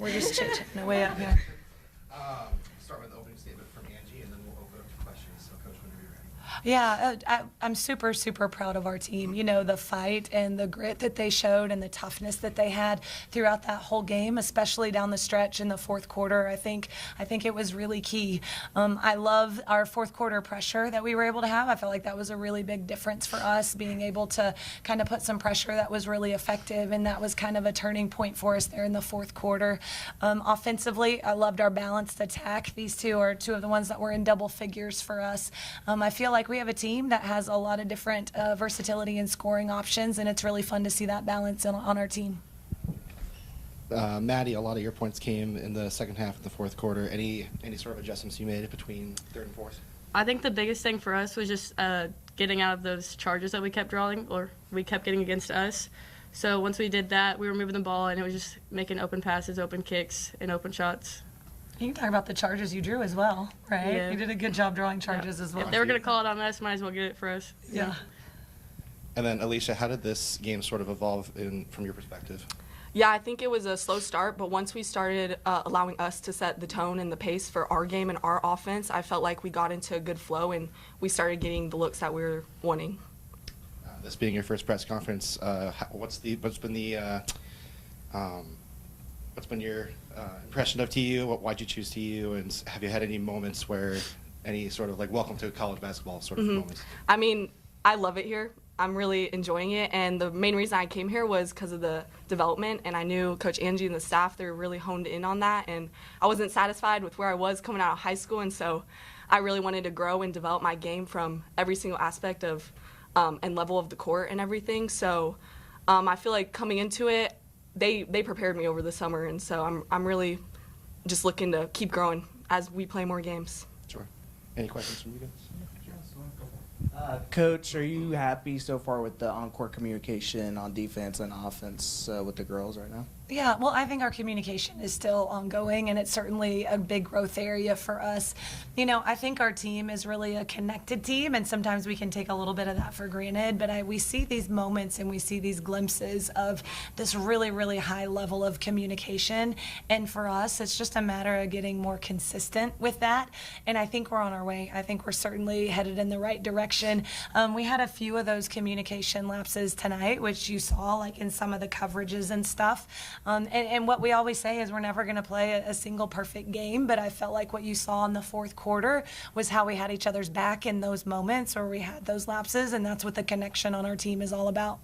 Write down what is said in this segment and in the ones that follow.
We're just chit-chatting away up here. Start with the opening statement from Angie, and then we'll open up to questions. So, Coach, whenever you're ready. Yeah, I'm super, super proud of our team. You know, the fight and the grit that they showed and the toughness that they had throughout that whole game, especially down the stretch in the fourth quarter. I think it was really key. I love our fourth quarter pressure that we were able to have. I felt like that was a really big difference for us, being able to kind of put some pressure that was really effective, and that was kind of a turning point for us there in the fourth quarter. Offensively, I loved our balanced attack. These two are two of the ones that were in double figures for us. I feel like we have a team that has a lot of different versatility and scoring options, and it's really fun to see that balance on our team. Maddie, a lot of your points came in the second half of the fourth quarter. Any sort of adjustments you made between third and fourth? I think the biggest thing for us was just getting out of those charges that we kept drawing, or we kept getting against us. So once we did that, we were moving the ball, and it was just making open passes, open kicks, and open shots. You can talk about the charges you drew as well, right? Yeah. You did a good job drawing charges as well. If they were going to call it on us, might as well get it for us. Yeah. And then, Alicia, how did this game sort of evolve from your perspective? Yeah, I think it was a slow start, but once we started allowing us to set the tone and the pace for our game and our offense, I felt like we got into a good flow and we started getting the looks that we were wanting. This being your first press conference, what's been your impression of TU? Why'd you choose TU? And have you had any moments where any sort of like welcome to college basketball sort of moments? I mean, I love it here. I'm really enjoying it, and the main reason I came here was because of the development, and I knew Coach Angie and the staff, they were really honed in on that, and I wasn't satisfied with where I was coming out of high school, and so I really wanted to grow and develop my game from every single aspect of and level of the court and everything. So I feel like coming into it, they prepared me over the summer, and so I'm really just looking to keep growing as we play more games. Sure. Any questions from you guys? Coach, are you happy so far with the on-court communication on defense and offense with the girls right now? Yeah, well, I think our communication is still ongoing, and it's certainly a big growth area for us. You know, I think our team is really a connected team, and sometimes we can take a little bit of that for granted, but we see these moments and we see these glimpses of this really, really high level of communication, and for us, it's just a matter of getting more consistent with that, and I think we're on our way. I think we're certainly headed in the right direction. We had a few of those communication lapses tonight, which you saw like in some of the coverages and stuff. And what we always say is we're never going to play a single perfect game, but I felt like what you saw in the fourth quarter was how we had each other's back in those moments where we had those lapses, and that's what the connection on our team is all about.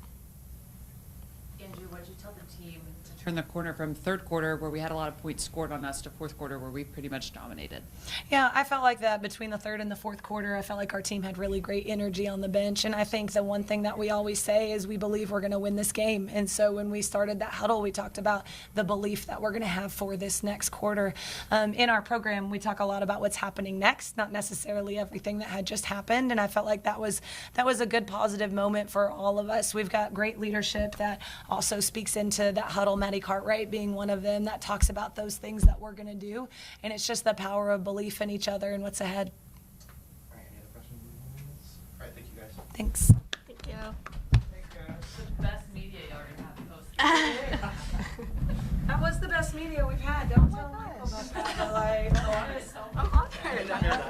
Andrew, what did you tell the team to turn the corner from third quarter, where we had a lot of points scored on us, to fourth quarter, where we pretty much dominated? Yeah, I felt like that between the third and the fourth quarter. I felt like our team had really great energy on the bench, and I think the one thing that we always say is we believe we're going to win this game. And so when we started that huddle, we talked about the belief that we're going to have for this next quarter. In our program, we talk a lot about what's happening next, not necessarily everything that had just happened, and I felt like that was a good positive moment for all of us. We've got great leadership that also speaks into that huddle, Maddie Cartwright being one of them, that talks about those things that we're going to do, and it's just the power of belief in each other and what's ahead. All right, any other questions? All right, thank you guys. Thanks. Thank you. The best media you already have posted. That was the best media we've had. Don't tell Michael about that. Like, I'm honored.